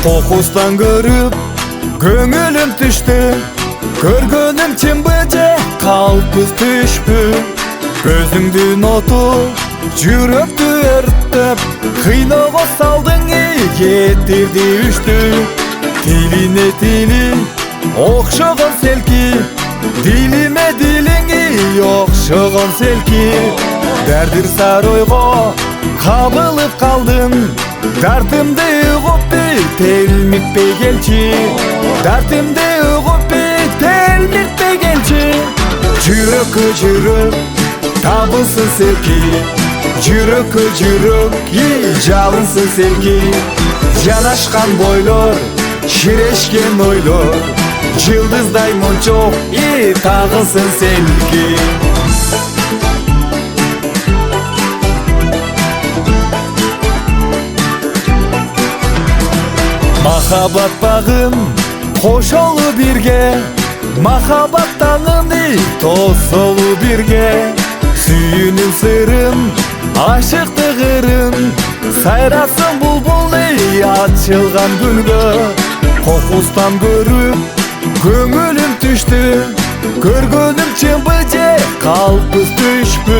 Kokostan görüp köngülüm düştü, görgönüm çimbıcı kalpız düştü. Gözüңdün otu жүрөктү өрттөп, кыйноого салдың кетирди үчтү. Тилине тилиң окшогон селки, дилиме дилиңи окшогон селки. Дәрдир сар ойго кабылып калдым, дартымды угуп телмикпей келчи. Дартымды угуп телмикпей келчи. Жүрөккө жүрөк табылсын селки, жүрөккө жүрөк жалынсын селки. Жанашкан бойлор, ширешкен ойлор, жылдыздай мончок тагылсын селки. Махаббат багын кошолу бирге, махаббат таңын тосолу бирге. Сүйүүнүн сырын, ашыктык ырын, сайрасын булбулдай ачылган гүлгө. Кокустан көрүп көңүлүм түштү, көргөнүм чымбыжы калпыз түшпү.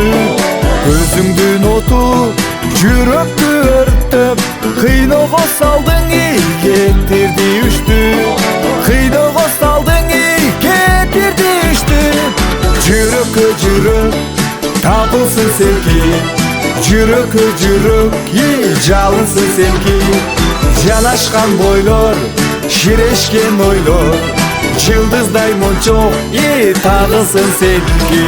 Көзүңдүн оту жүрөктү өрттөп, кыйноого салдың кетирди үчтү. Кыйноого салдың кетирди үчтү. Жүрөккө жүрөк табылсын селки, жүрөккө жүрөк жалынсын селки. Жанашкан бойлор, ширешкен ойлор, жылдыздай мончок тагылсын селки.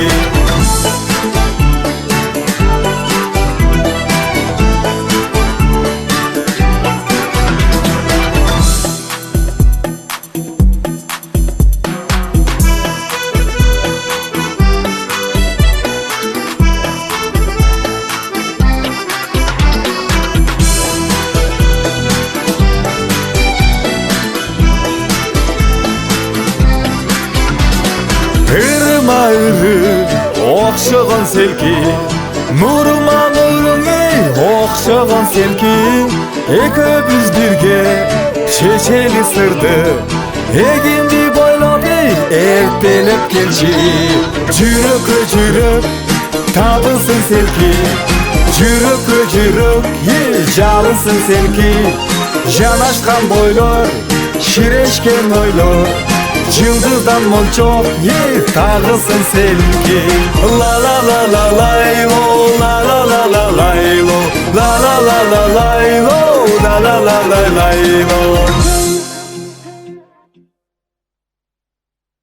Ырыма ыры окшогон селки, нурума нуруңи окшогон селки. Экөөбүз бирге чечели сырды, эгинди бойлоп эртелеп келчи. Жүрөккө жүрөк табылсын селки, жүрөккө жүрөк жалынсын селки. Жанашкан бойлор, ширешкен ойлор, жылдыздан мончок тагылсын селки. Ла ла ла ла лайло, ла ла ла ла лайло, ла ла ла ла лайло, ла ла ла ла лайло.